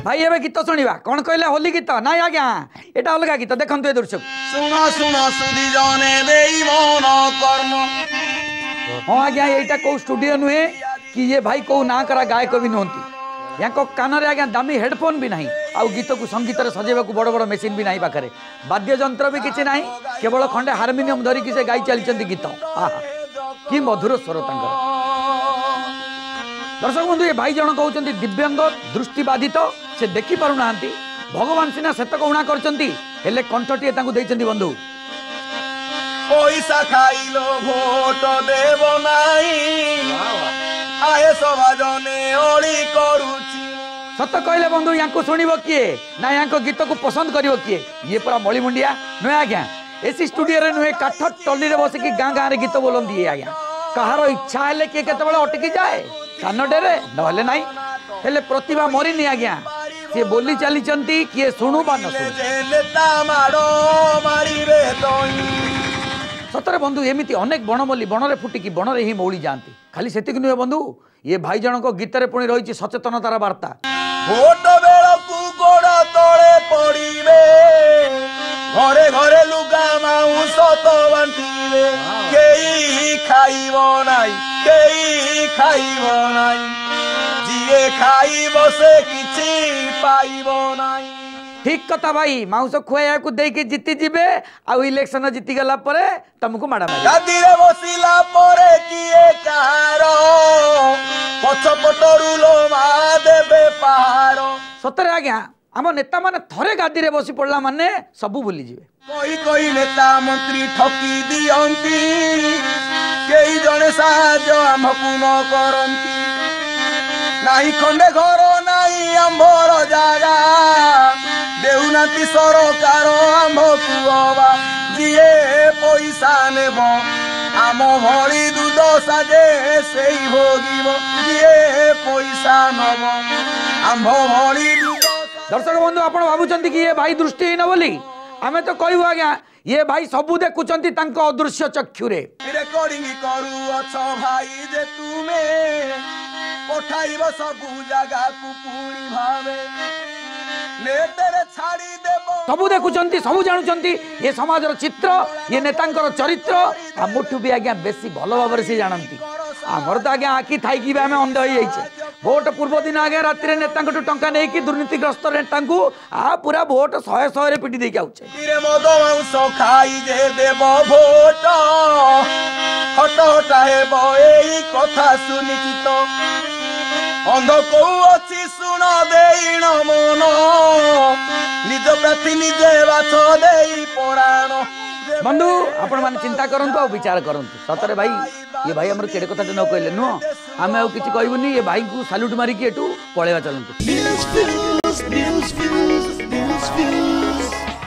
भाई एबे गीत शुणा कौन कहले होली गीत ना आज्ञा एटा अलग गीत देखु ए दर्शक सुना सुना सुधी जने देई मन कर्म। हाँ आज्ञा यहीटा कौ स्टूडियो नुहे कि ये भाई कौ ना करा गायक भी नुहति या कान में आज्ञा दामी हेडफोन भी ना आउ गीत को संगीत सजेबा बड़ बड़ मेसीन भी ना पाखे वाद्य जंत्र भी किसी ना केवल खंडे हारमोनियम धरिकी से गाई चली गीत कि मधुर स्वर तंकर। दर्शक बंधु ये भाई जन कहते दिव्यांग दृष्टिबाधित से देखी पार ना भगवान सीना सेतक उणा कर कंठटी बंधु पैसा खाइलो भोट देव नाई आए सभा जने ओली करूची। सत कहले बंधु या शुणव किए ना या गीत को पसंद कर किए ये पूरा मली मुंडिया नुहे आज्ञा एसी स्टूडियो रे नुहे काठ टली बसिकी गाँ गाँव में गीत बोलती आज्ञा कहार इच्छा है किए के अटकी जाए कान डेरे नहले नाई हेले प्रतिभा मरीनी आज्ञा सी बोली चली किए शुणु बा न सतरे बंधु एमती अनेक बनमल्ली बनरे फुटिकी बनरे ही मौली जाती खाली से नुहे बंधु ये भाई जनक गीत पुणी रही सचेतनतार वार्ता भोट बेलकू गोड़ तले पड़े घरे घरे लुगा माउस तो बांटिबे केई खाइब नाई केई खाइब नाई जिए खाइब से किछि पाइब नाई। ठीक कथा भाई माउस खुआ को देकी जीति जीवे आउ इलेक्शन जीति गला परे तुमको माड़ा मारी गादी रे बसिला परे किए कार पछपटरू लो मा देबे पहाड़। सतरे आज्ञा आम नेता माने थरे गादी रे बसी पड़ला माने सबू भूली जीवे कोई कोई नेता मंत्री ठकी दियंती केई जने साहाय्य आमकु न करंती नाही खंडे घर नाही आंभर जागा देउनाती सरकार आमकु अबा दिए पैसा नेब आम भरी दूध साजे सेई भोगिब दिए पैसा नब आम भरी दूध। दर्शक बंधु आप भावुं कि ये भाई दृष्टिहीन बोली आमे तो कहू आज्ञा ये भाई सबू देखुंती अदृश्य चक्षुरे रेकर्डिंग करू अच्छा भाई जे तुमे पठाइब सबू जगह को पूरी भावे नेतेरे छाड़ी देबो सबू देखुंती सबू जानुंती ये समाजर चित्र ये नेतांकर चरित्र आमुठू भी आज्ञा बेसी भल भाव से जानती आमर तो आज्ञा आखि थी आम अंध हो जाइए भोट पूर्व दिन आगे राति नेता टंका नहीं कि दुर्नीतिग्रस्त नेता आ पूरा भोट 100 पिटी देके आउचे मद मांस खाई जे देव भोट हट हटा हेब एई कथा सुनिचित अंध को अच्छी सुन देइन मन निज प्रार्थी निजे बाछ देई पराण। बंधु आपण माने चिंता करंतु आ विचार करंतु सतरे भाई ये भाई हमर केड़े कथा न कहले नुह आमे आ किछि कहबुनी ये भाई को सैल्यूट मारी के एटू पळेवा चलंतु।